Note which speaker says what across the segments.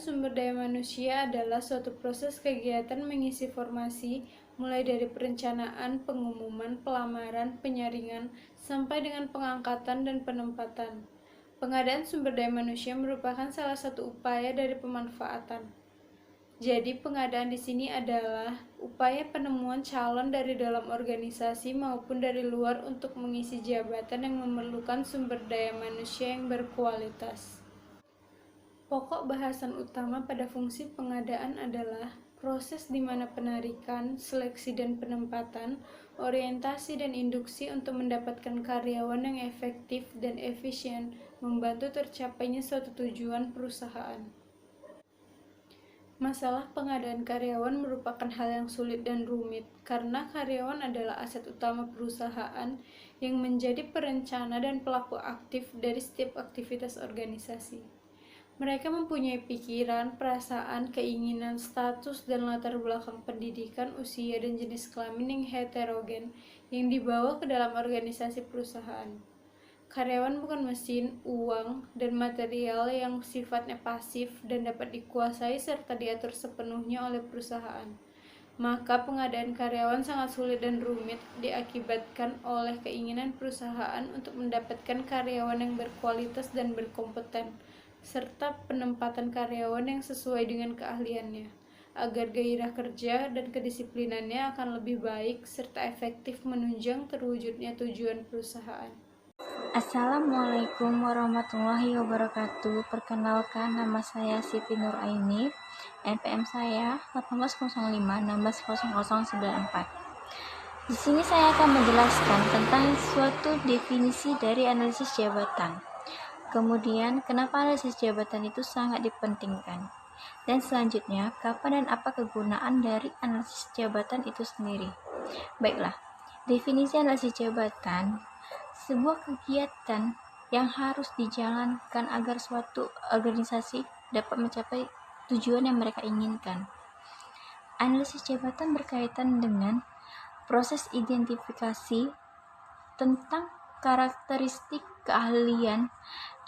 Speaker 1: sumber daya manusia adalah suatu proses kegiatan mengisi formasi, mulai dari perencanaan, pengumuman, pelamaran, penyaringan, sampai dengan pengangkatan dan penempatan. Pengadaan sumber daya manusia merupakan salah satu upaya dari pemanfaatan. Jadi, pengadaan di sini adalah upaya penemuan calon dari dalam organisasi maupun dari luar untuk mengisi jabatan yang memerlukan sumber daya manusia yang berkualitas. Pokok bahasan utama pada fungsi pengadaan adalah proses di mana penarikan, seleksi dan penempatan, orientasi dan induksi untuk mendapatkan karyawan yang efektif dan efisien, membantu tercapainya suatu tujuan perusahaan. Masalah pengadaan karyawan merupakan hal yang sulit dan rumit, karena karyawan adalah aset utama perusahaan yang menjadi perencana dan pelaku aktif dari setiap aktivitas organisasi. Mereka mempunyai pikiran, perasaan, keinginan, status, dan latar belakang pendidikan, usia, dan jenis kelamin yang heterogen yang dibawa ke dalam organisasi perusahaan. Karyawan bukan mesin, uang, dan material yang sifatnya pasif dan dapat dikuasai serta diatur sepenuhnya oleh perusahaan. Maka pengadaan karyawan sangat sulit dan rumit diakibatkan oleh keinginan perusahaan untuk mendapatkan karyawan yang berkualitas dan berkompeten, serta penempatan karyawan yang sesuai dengan keahliannya, agar gairah kerja dan kedisiplinannya akan lebih baik serta efektif menunjang terwujudnya tujuan perusahaan.
Speaker 2: Assalamualaikum warahmatullahi wabarakatuh. Perkenalkan, nama saya Siti Nur Aini. NPM saya 1805 160094. Di sini saya akan menjelaskan tentang suatu definisi dari analisis jabatan. Kemudian, kenapa analisis jabatan itu sangat dipentingkan. Dan selanjutnya, kapan dan apa kegunaan dari analisis jabatan itu sendiri. Baiklah, definisi analisis jabatan sebuah kegiatan yang harus dijalankan agar suatu organisasi dapat mencapai tujuan yang mereka inginkan. Analisis jabatan berkaitan dengan proses identifikasi tentang karakteristik keahlian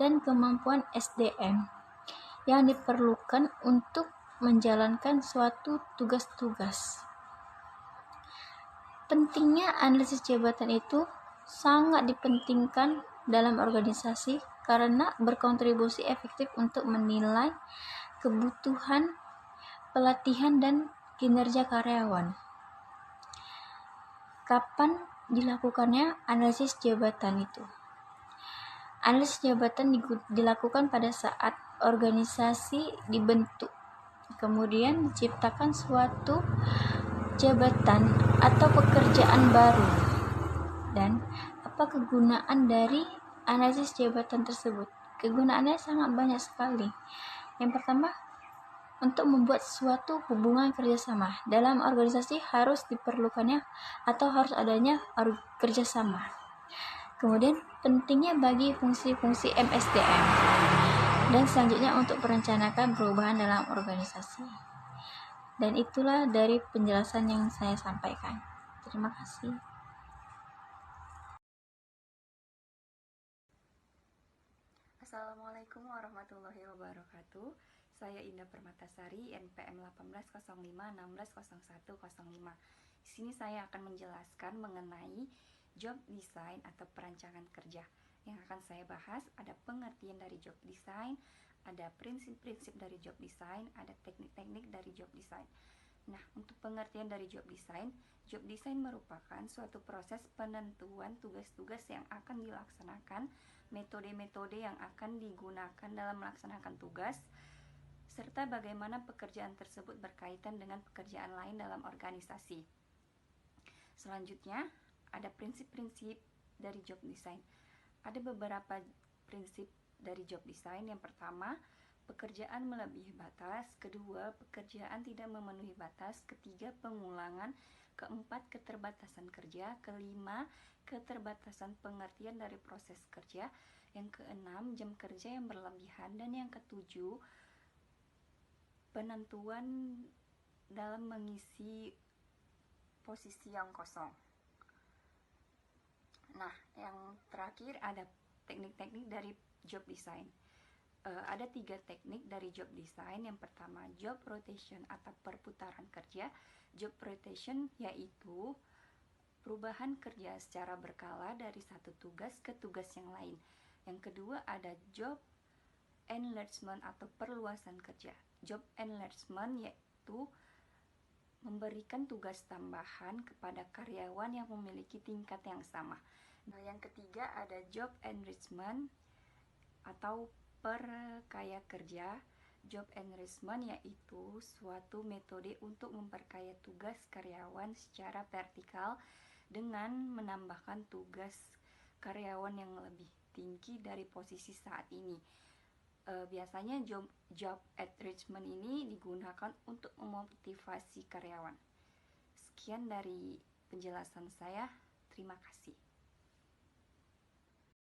Speaker 2: dan kemampuan SDM yang diperlukan untuk menjalankan suatu tugas-tugas. Pentingnya analisis jabatan itu sangat dipentingkan dalam organisasi karena berkontribusi efektif untuk menilai kebutuhan, pelatihan, dan kinerja karyawan. Kapan dilakukannya analisis jabatan itu? Analisis jabatan dilakukan pada saat organisasi dibentuk, kemudian diciptakan suatu jabatan atau pekerjaan baru, dan apa kegunaan dari analisis jabatan tersebut. Kegunaannya sangat banyak sekali. Yang pertama, untuk membuat suatu hubungan kerjasama. Dalam organisasi harus diperlukannya atau harus adanya kerjasama. Kemudian pentingnya bagi fungsi-fungsi MSDM. Dan selanjutnya untuk merencanakan perubahan dalam organisasi. Dan itulah dari penjelasan yang saya sampaikan. Terima kasih.
Speaker 3: Assalamualaikum warahmatullahi wabarakatuh. Saya Indah Permatasari, NPM 1805 160105. Di sini saya akan menjelaskan mengenai job design atau perancangan kerja. Yang akan saya bahas ada pengertian dari job design, ada prinsip-prinsip dari job design, ada teknik-teknik dari job design. Nah, untuk pengertian dari job design merupakan suatu proses penentuan tugas-tugas yang akan dilaksanakan, metode-metode yang akan digunakan dalam melaksanakan tugas, serta bagaimana pekerjaan tersebut berkaitan dengan pekerjaan lain dalam organisasi. Selanjutnya, ada prinsip-prinsip dari job design. Ada beberapa prinsip dari job design. Yang pertama, pekerjaan melebihi batas. Kedua, pekerjaan tidak memenuhi batas. Ketiga, pengulangan. Keempat, keterbatasan kerja. Kelima, keterbatasan pengertian dari proses kerja. Yang keenam, jam kerja yang berlebihan. Dan yang ketujuh, penentuan dalam mengisi posisi yang kosong. Nah, yang terakhir ada teknik-teknik dari job design. Ada 3 teknik dari job design. Yang pertama, job rotation atau perputaran kerja. Job rotation yaitu perubahan kerja secara berkala dari satu tugas ke tugas yang lain. Yang kedua, ada job enlargement atau perluasan kerja. Job enlargement yaitu memberikan tugas tambahan kepada karyawan yang memiliki tingkat yang sama. Nah, yang ketiga ada job enrichment atau perkaya kerja. Job enrichment yaitu suatu metode untuk memperkaya tugas karyawan secara vertikal dengan menambahkan tugas karyawan yang lebih tinggi dari posisi saat ini. Biasanya job enrichment ini digunakan untuk memotivasi karyawan. Sekian dari penjelasan saya. Terima kasih.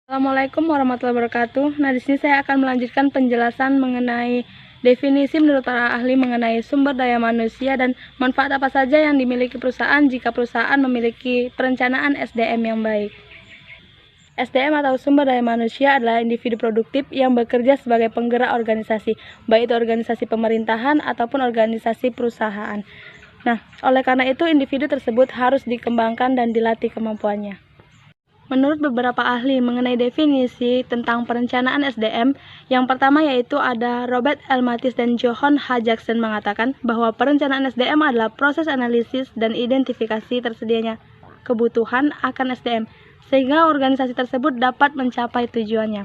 Speaker 4: Assalamualaikum warahmatullahi wabarakatuh. Nah, di sini saya akan melanjutkan penjelasan mengenai definisi menurut para ahli mengenai sumber daya manusia dan manfaat apa saja yang dimiliki perusahaan jika perusahaan memiliki perencanaan SDM yang baik. SDM atau sumber daya manusia adalah individu produktif yang bekerja sebagai penggerak organisasi, baik itu organisasi pemerintahan ataupun organisasi perusahaan. Nah, oleh karena itu individu tersebut harus dikembangkan dan dilatih kemampuannya. Menurut beberapa ahli mengenai definisi tentang perencanaan SDM, yang pertama yaitu ada Robert L. Mathis dan Johan H. Jackson mengatakan bahwa perencanaan SDM adalah proses analisis dan identifikasi tersedianya kebutuhan akan SDM, sehingga organisasi tersebut dapat mencapai tujuannya.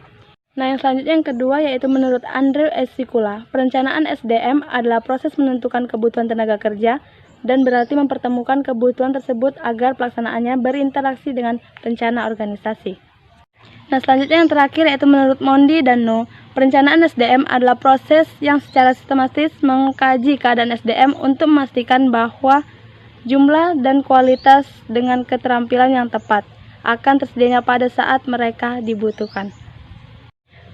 Speaker 4: Nah, yang selanjutnya yang kedua yaitu menurut Andrew S. Sikula, perencanaan SDM adalah proses menentukan kebutuhan tenaga kerja dan berarti mempertemukan kebutuhan tersebut agar pelaksanaannya berinteraksi dengan rencana organisasi. Nah, selanjutnya yang terakhir yaitu menurut Mondi dan No, perencanaan SDM adalah proses yang secara sistematis mengkaji keadaan SDM untuk memastikan bahwa jumlah dan kualitas dengan keterampilan yang tepat akan tersedianya pada saat mereka dibutuhkan.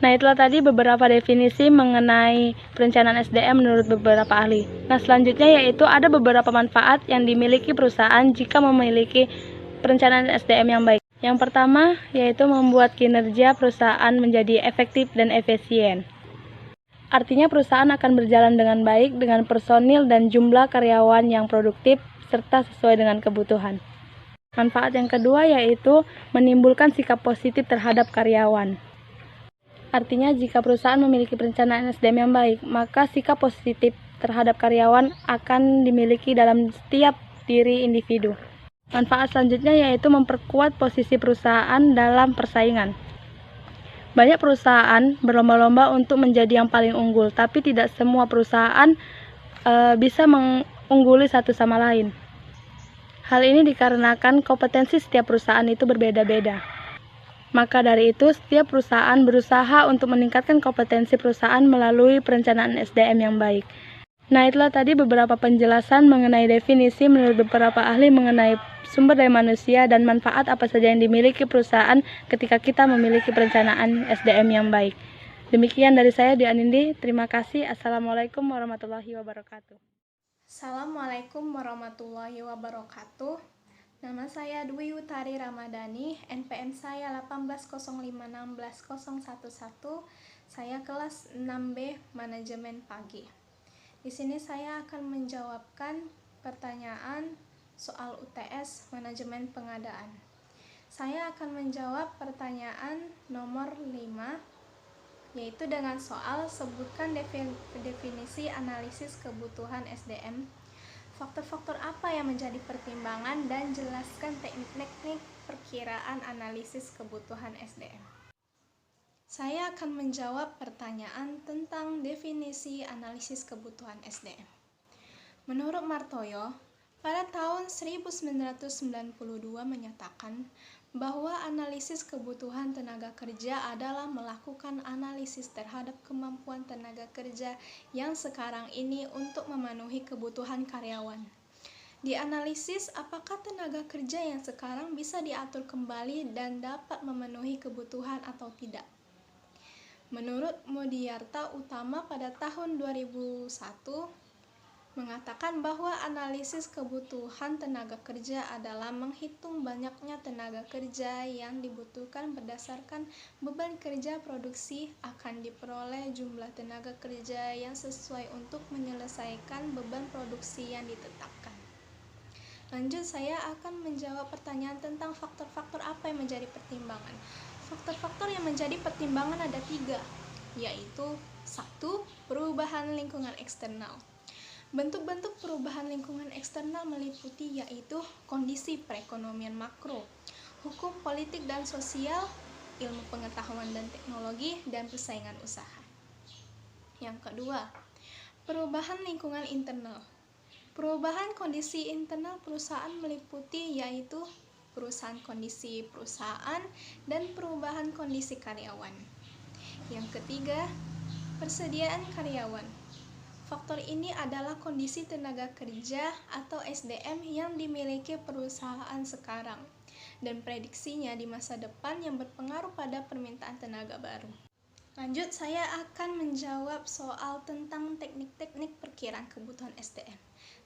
Speaker 4: Nah, itulah tadi beberapa definisi mengenai perencanaan SDM menurut beberapa ahli. Nah, selanjutnya yaitu ada beberapa manfaat yang dimiliki perusahaan jika memiliki perencanaan SDM yang baik. Yang pertama yaitu membuat kinerja perusahaan menjadi efektif dan efisien. Artinya perusahaan akan berjalan dengan baik dengan personil dan jumlah karyawan yang produktif serta sesuai dengan kebutuhan. Manfaat yang kedua yaitu menimbulkan sikap positif terhadap karyawan. Artinya jika perusahaan memiliki perencanaan SDM yang baik, maka sikap positif terhadap karyawan akan dimiliki dalam setiap diri individu. Manfaat selanjutnya yaitu memperkuat posisi perusahaan dalam persaingan. Banyak perusahaan berlomba-lomba untuk menjadi yang paling unggul, tapi tidak semua perusahaan bisa mengungguli satu sama lain. Hal ini dikarenakan kompetensi setiap perusahaan itu berbeda-beda. Maka dari itu, setiap perusahaan berusaha untuk meningkatkan kompetensi perusahaan melalui perencanaan SDM yang baik. Nah, itulah tadi beberapa penjelasan mengenai definisi menurut beberapa ahli mengenai sumber daya manusia dan manfaat apa saja yang dimiliki perusahaan ketika kita memiliki perencanaan SDM yang baik. Demikian dari saya, Dwi Anindi. Terima kasih. Assalamualaikum warahmatullahi wabarakatuh.
Speaker 1: Assalamualaikum warahmatullahi wabarakatuh. Nama saya Dwi Utari Ramadhani, NPM saya 180561111. Saya kelas 6B Manajemen Pagi. Di sini saya akan menjawabkan pertanyaan soal UTS Manajemen Pengadaan. Saya akan menjawab pertanyaan nomor 5, yaitu dengan soal sebutkan definisi analisis kebutuhan SDM. Faktor-faktor apa yang menjadi pertimbangan dan jelaskan teknik-teknik perkiraan analisis kebutuhan SDM. Saya akan menjawab pertanyaan tentang definisi analisis kebutuhan SDM. Menurut Martoyo, pada tahun 1992 menyatakan bahwa analisis kebutuhan tenaga kerja adalah melakukan analisis terhadap kemampuan tenaga kerja yang sekarang ini untuk memenuhi kebutuhan karyawan. Dianalisis apakah tenaga kerja yang sekarang bisa diatur kembali dan dapat memenuhi kebutuhan atau tidak. Menurut Modiarta Utama pada tahun 2001, mengatakan bahwa analisis kebutuhan tenaga kerja adalah menghitung banyaknya tenaga kerja yang dibutuhkan berdasarkan beban kerja produksi akan diperoleh jumlah tenaga kerja yang sesuai untuk menyelesaikan beban produksi yang ditetapkan. Lanjut, saya akan menjawab pertanyaan tentang faktor-faktor apa yang menjadi pertimbangan. Faktor-faktor yang menjadi pertimbangan ada 3, yaitu 1. Perubahan lingkungan eksternal. Bentuk-bentuk perubahan lingkungan eksternal meliputi yaitu kondisi perekonomian makro, hukum politik dan sosial, ilmu pengetahuan dan teknologi, dan persaingan usaha. Yang kedua, perubahan lingkungan internal. Perubahan kondisi internal perusahaan meliputi yaitu perubahan kondisi perusahaan dan perubahan kondisi karyawan. Yang ketiga, persediaan karyawan. Faktor ini adalah kondisi tenaga kerja atau SDM yang dimiliki perusahaan sekarang dan prediksinya di masa depan yang berpengaruh pada permintaan tenaga baru. Lanjut, saya akan menjawab soal tentang teknik-teknik perkiraan kebutuhan SDM.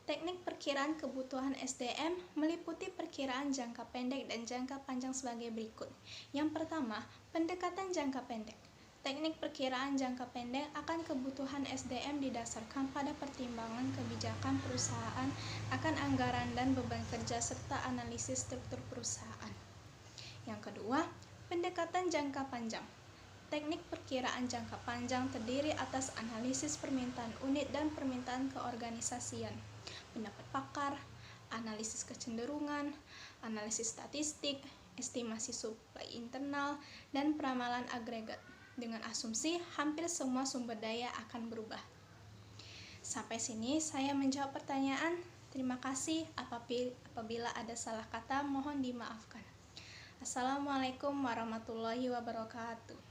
Speaker 1: Teknik perkiraan kebutuhan SDM meliputi perkiraan jangka pendek dan jangka panjang sebagai berikut. Yang pertama, pendekatan jangka pendek. Teknik perkiraan jangka pendek akan kebutuhan SDM didasarkan pada pertimbangan kebijakan perusahaan akan anggaran dan beban kerja serta analisis struktur perusahaan. Yang kedua, pendekatan jangka panjang. Teknik perkiraan jangka panjang terdiri atas analisis permintaan unit dan permintaan keorganisasian, pendapat pakar, analisis kecenderungan, analisis statistik, estimasi suplai internal, dan peramalan agregat. Dengan asumsi hampir semua sumber daya akan berubah. Sampai sini saya menjawab pertanyaan. Terima kasih. Apabila ada salah kata mohon dimaafkan. Assalamualaikum warahmatullahi wabarakatuh.